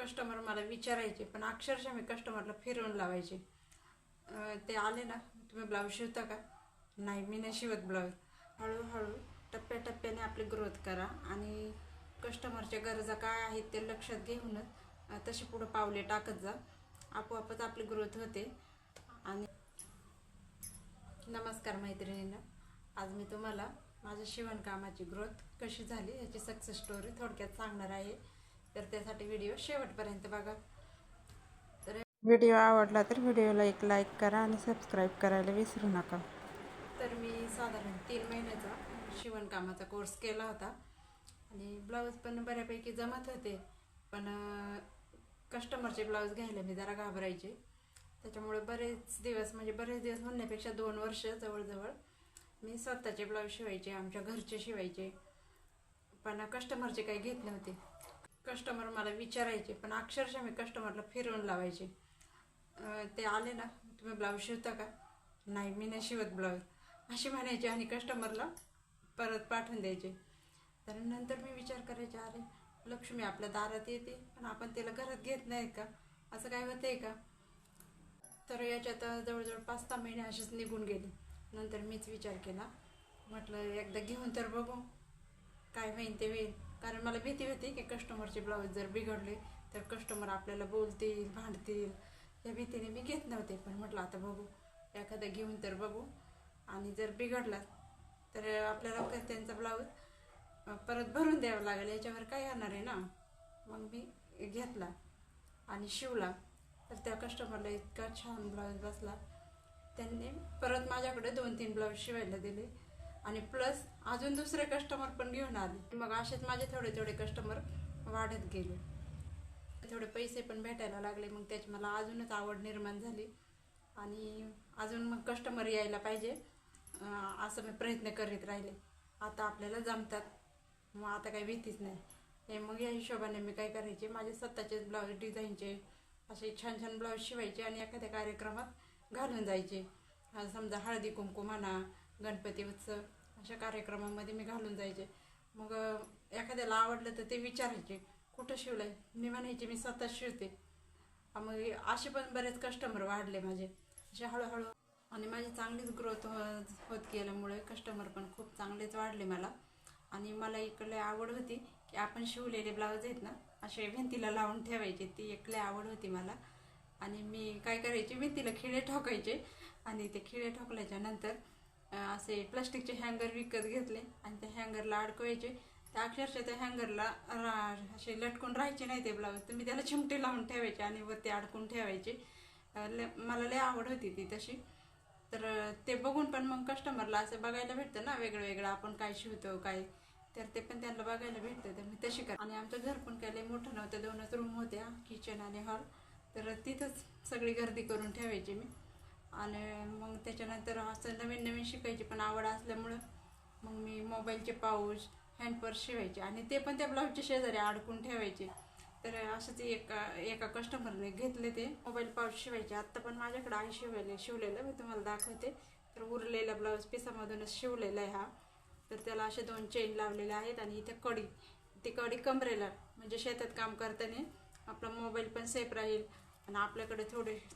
Customer मला विचारायचे, पण अक्षरशः मी कस्टमरला फिरवून लावायचे. ते आले ना, तुम्ही ब्लाऊज शिवता का? नाही, मी नाही शिवत ब्लाऊज. हळूहळू टप्प्याटप्प्याने आपली ग्रोथ करा आणि कस्टमरच्या गरजा काय आहेत ते लक्षात घेऊनच तशी पुढं पावले टाकत जा. आपोआपच आपली ग्रोथ होते. आणि नमस्कार मैत्रिणींना, आज मी तुम्हाला माझ्या शिवणकामाची ग्रोथ कशी झाली याची सक्सेस स्टोरी थोडक्यात सांगणार आहे. तर त्यासाठी व्हिडिओ शेवटपर्यंत बघा. तर व्हिडिओ आवडला तर व्हिडिओला एक लाईक करा आणि सबस्क्राईब करायला विसरू नका. तर मी साधारण 3 महिन्याचा शिवणकामाचा कोर्स केला होता आणि ब्लाऊज पण बऱ्यापैकी जमत होते, पण कस्टमरचे ब्लाऊज घ्यायला मी जरा घाबरायचे. त्याच्यामुळे बरेच दिवस म्हणण्यापेक्षा 2 वर्ष जवळजवळ मी स्वतःचे ब्लाऊज शिवायचे, आमच्या घरचे शिवायचे, पण कस्टमरचे काही घेत नव्हते. कस्टमर मला विचारायचे, पण अक्षरशः मी कस्टमरला फिरवून लावायचे. ते आले ना, तुम्ही ब्लाऊज शिवता का? नाही, मी नाही शिवत ब्लाऊज अशी म्हणायचे आणि कस्टमरला परत पाठवून द्यायचे. तर नंतर मी विचार करायचे, अरे लक्ष्मी आपल्या दारात येते पण आपण तिला घरात घेत नाही का? असं काय होतंय का? तर याच्यात जवळजवळ 5-6 महिने असेच निघून गेले. नंतर मीच विचार केला, म्हटलं एकदा घेऊन तर बघू, काय होईल ते होईल. कारण मला भीती होती की कस्टमरचे ब्लाऊज जर बिघडले तर कस्टमर आपल्याला बोलतील, भांडतील, या भीतीने मी घेत नव्हते. पण म्हटलं आता बघू, एखादा घेऊन तर बघू, आणि जर बिघडला तर आपल्याला त्यांचा ब्लाऊज परत भरून द्यावा लागेल, याच्यावर काय येणार आहे ना. मग मी घेतला आणि शिवला. तर त्या कस्टमरला इतका छान ब्लाऊज बसला, त्यांनी परत माझ्याकडे 2-3 ब्लाऊज शिवायला दिले आणि प्लस अजून दुसरे कस्टमर पण घेऊन आले. मग असेच माझे थोडे थोडे कस्टमर वाढत गेले, थोडे पैसे पण भेटायला लागले. मग त्याची मला अजूनच आवड निर्माण झाली आणि अजून मग कस्टमर यायला पाहिजे असं मी प्रयत्न करीत राहिले. आता आपल्याला जमतात, मग आता काही भीतीच नाही. हे मग या हिशोबाने मी काय करायचे, माझे स्वतःचेच ब्लाऊज डिझाईनचे असे छान छान ब्लाऊज शिवायचे आणि एखाद्या कार्यक्रमात घालून जायचे. समजा हळदी कुंकू म्हणा, गणपती उत्सव अशा कार्यक्रमामध्ये मी घालून जायचे. मग एखाद्याला आवडलं तर ते विचारायचे, कुठं शिवलंय? मी म्हणायचे मी स्वतः शिवते. मग असे पण बरेच कस्टमर वाढले माझे असे हळूहळू. आणि माझी चांगलीच ग्रोथ होत गेल्यामुळे कस्टमर पण खूप चांगलेच वाढले मला. आणि मला इकडे आवड होती की आपण शिवलेले ब्लाऊज आहेत ना असे भिंतीला लावून ठेवायचे, ती एकले आवड होती मला. आणि मी काय करायचे, भिंतीला खिळे ठोकायचे आणि ते खिळे ठोकल्याच्या नंतर असे प्लास्टिकचे हँगर विकत घेतले आणि त्या हँगरला अडकवायचे. त्या अक्षरशः त्या हँगरला असे लटकून राहायचे नाही ते ब्लाऊज, तर मी त्याला चिमटे लावून ठेवायचे आणि वरती अडकून ठेवायचे. मला लय आवड होती ती तशी. तर ते बघून पण मग कस्टमरला असं बघायला भेटतं ना वेगळं वेगळं आपण काय शिवतो काय, तर ते पण त्यांना बघायला भेटतं. तर मी तशी आणि आमचं घर पण काय लय मोठं नव्हतं, 2च रूम होत्या, किचन आणि हॉल. तर तिथंच सगळी गर्दी करून ठेवायची मी. आणि मग त्याच्यानंतर असं नवीन नवीन शिकायची पण आवड असल्यामुळं मग मी मोबाईलचे पाऊच, हँडपर्स शिवायचे आणि ते पण त्या ब्लाऊजच्या शेजारी अडकून ठेवायचे. तर असंच एका कस्टमरने घेतले ते मोबाईल पाऊच शिवायचे. आत्ता पण माझ्याकडे आहे शिवलेलं, मी तुम्हाला दाखवते. तर उरलेला ब्लाऊज पिसामधूनच शिवलेला आहे हा. तर त्याला असे 2 चेन लावलेले आहेत आणि इथे ती कडी कमरेला, म्हणजे शेतात काम करताना आपला मोबाईल पण सेफ राहील आणि आपल्याकडे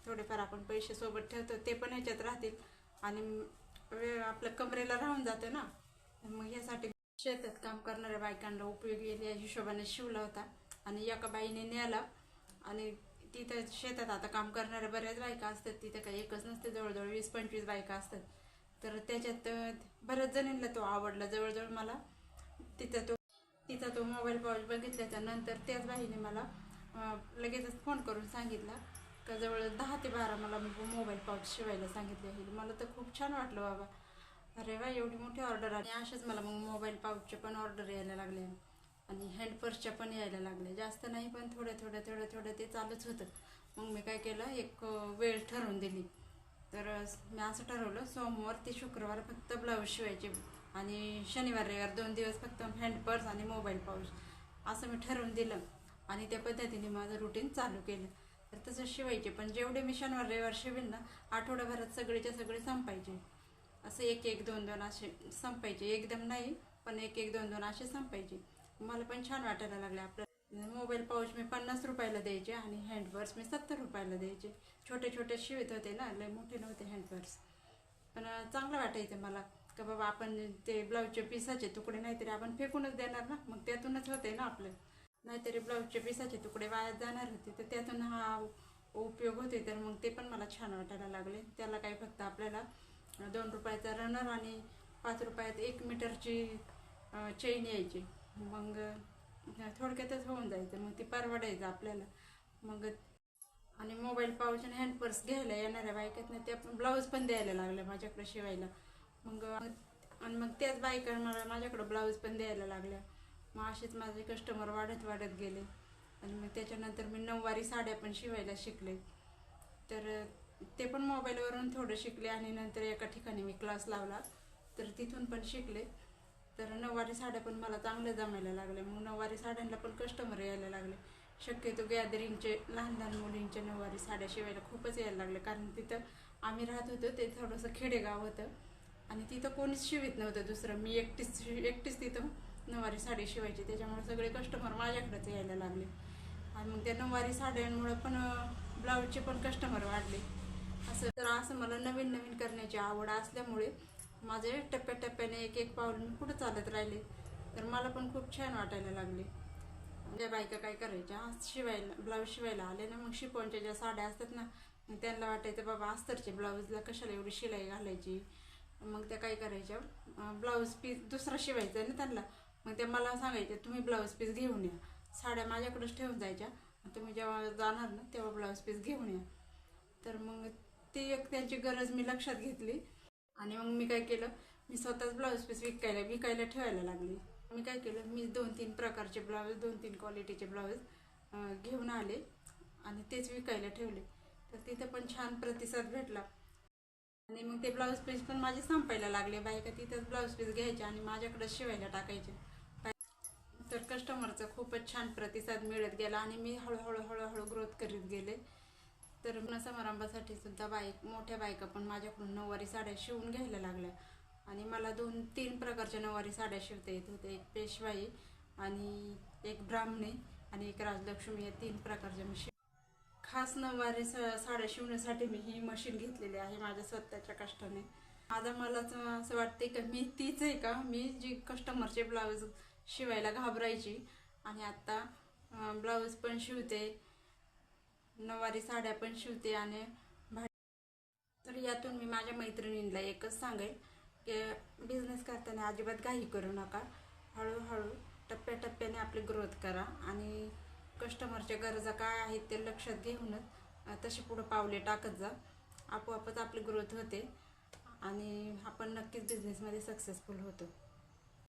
थोडेफार आपण पैसे सोबत ठेवतो ते पण ह्याच्यात राहतील आणि आपल्या कमरेला राहून जातं ना. मग यासाठी शेतात काम करणाऱ्या बायकांना उपयोगी येईल या हिशोबाने शिवला होता. आणि एका बाईने नेला आणि तिथं शेतात आता काम करणाऱ्या बऱ्याच बायका असतात, तिथं काही एकच नसते, जवळजवळ 20-25 बायका असतात. तर त्याच्यात बऱ्याच जणींना तो आवडला. जवळजवळ मला तिचा तो मोबाईल पाऊच बघितल्याच्या नंतर त्याच बाईने मला लगेचच फोन करून सांगितला का जवळ 10 ते 12 मला मोबाईल पाऊच शिवायला सांगितले आहे. मला तर खूप छान वाटलं बाबा, अरे वा एवढी मोठी ऑर्डर आली. अशाच मला मग मोबाईल पाऊचचे पण ऑर्डर यायला लागले आणि हँडपर्सच्या पण यायला लागले. जास्त नाही पण थोडं ते चालूच होतं. मग मी काय केलं, एक वेळ ठरवून दिली. तर मी असं ठरवलं, सोमवार ते शुक्रवार फक्त ब्लाऊज शिवायचे आणि शनिवार रविवार 2 दिवस फक्त हँडपर्स आणि मोबाईल पाऊच, असं मी ठरवून दिलं आणि त्या पद्धतीने माझं रुटीन चालू केलं. तर तसं शिवायचे. पण जेवढे मी शनिवार रविवार शिवेन ना, आठवड्याभरात सगळेच्या सगळे संपायचे. असं 1-1, 2-2 असे संपायचे, एकदम नाही पण 1-1, 2-2 असे संपायचे. मला पण छान वाटायला लागले आपलं. मोबाईल पाऊच मी 50 रुपयाला द्यायचे आणि हँड पर्स मी 70 रुपयाला द्यायचे. छोटे छोटे शिवत होते ना, लय मोठे नव्हते हँड पर्स. पण चांगलं वाटायचं मला का बाबा आपण ते ब्लाऊजचे पिसाचे तुकडे नाहीतरी आपण फेकूनच देणार ना, मग त्यातूनच होते ना आपलं. नाहीतरी ब्लाऊजचे पिसाचे तुकडे वायात जाणार होते, तर त्यातून हा उपयोग होते. तर मग ते पण मला छान वाटायला लागले. त्याला काही फक्त आपल्याला 2 रुपयाचा रनर आणि 5 रुपयात 1 मीटरची चेन यायची. मग थोडक्यातच होऊन जायचं, मग ते परवडायचं आपल्याला. मग आणि मोबाईल पाऊच आणि हँड पर्स घ्यायला येणाऱ्या बायकांना ते आपण ब्लाऊज पण द्यायला लागले माझ्याकडे शिवायला. मग आणि मग त्याच बायका मला माझ्याकडं ब्लाऊज पण द्यायला लागल्या. मग असेच माझे कस्टमर वाढत वाढत गेले. आणि मग त्याच्यानंतर मी नऊवारी साड्या पण शिवायला शिकले. तर ते पण मोबाईलवरून थोडं शिकले आणि नंतर एका ठिकाणी मी क्लास लावला, तर तिथून पण शिकले. तर नऊवारी साड्या पण मला चांगल्या जमायला लागल्या. मग नऊवारी साड्यांना पण कस्टमर यायला लागले. शक्यतो गॅदरिंगचे लहान लहान मुलींच्या नऊवारी साड्या शिवायला खूपच यायला लागले, कारण तिथं आम्ही राहत होतो ते थोडंसं खेडेगाव होतं आणि तिथं कोणीच शिवित नव्हतं दुसरं. मी एकटीच तिथं नऊवारी साडी शिवायची, त्याच्यामुळे सगळे कस्टमर माझ्याकडेच यायला लागले. आणि मग त्या नऊवारी साड्यांमुळं पण ब्लाऊजचे पण कस्टमर वाढले. असं मला नवीन नवीन करण्याची आवड असल्यामुळे माझे टप्प्याटप्प्याने एक एक पाऊल मी पुढे चालत राहिले. तर मला पण खूप छान वाटायला लागले. ज्या बायका काय करायच्या, शिवायला ब्लाऊज शिवायला आले ना, मग शिफॉनच्या ज्या साड्या असतात ना, मग त्यांना वाटायचं बाबा अस्तरचे ब्लाऊजला कशाला एवढी शिलाई घालायची. मग त्या काय करायच्या, ब्लाऊज पीस दुसरा शिवायचा आहे ना त्यांना, मग त्या मला सांगायच्या तुम्ही ब्लाऊज पीस घेऊन या. साड्या माझ्याकडेच ठेवून जायच्या, तुम्ही जेव्हा जाणार ना तेव्हा ब्लाऊज पीस घेऊन या. तर मग ती एक त्यांची गरज मी लक्षात घेतली आणि मग मी काय केलं, मी स्वतःच ब्लाऊज पीस विकायला ठेवायला लागली. मी काय केलं, मी 2-3 प्रकारचे ब्लाऊज 2-3 क्वालिटीचे ब्लाऊज घेऊन आले आणि तेच विकायला ठेवले. तर तिथं पण छान प्रतिसाद भेटला आणि मग ते ब्लाऊज पीस पण माझे संपायला लागले. बायका तिथंच ब्लाऊज पीस घ्यायचे आणि माझ्याकडे शिवायला टाकायचे. तर कस्टमरचा खूपच छान प्रतिसाद मिळत गेला आणि मी हळूहळू ग्रोथ करीत गेले. तर लग्न समारंभासाठी सुद्धा मोठ्या बायका पण माझ्याकडून नऊवारी साड्या शिवून घ्यायला लागल्या आणि मला 2-3 प्रकारच्या नऊवारी साड्या शिवता येत होत्या. एक पेशवाई आणि एक ब्राह्मणी आणि एक राजलक्ष्मी, या 3 प्रकारच्या मी खास नऊवारी साड्या शिवण्यासाठी मी ही मशीन घेतलेली आहे माझ्या स्वतःच्या कष्टाने. आता मलाच असं वाटते की मी तीच आहे का, मी जी कस्टमरचे ब्लाऊज शिवायला घाबरायची आणि आता ब्लाऊज पण शिवते, नऊवारी साड्या पण शिवते. आणि तर यातून मी माझ्या मैत्रिणींना एकच सांगेल की बिझनेस करताना अजिबात घाई करू नका. हळूहळू टप्प्याटप्प्याने आपली ग्रोथ करा आणि कस्टमरच्या गरजा काय आहेत ते लक्षात घेऊनच तशी पुढं पावले टाकत जा. आपोआपच आपली ग्रोथ होते आणि आपण नक्कीच बिझनेसमध्ये सक्सेसफुल होतो.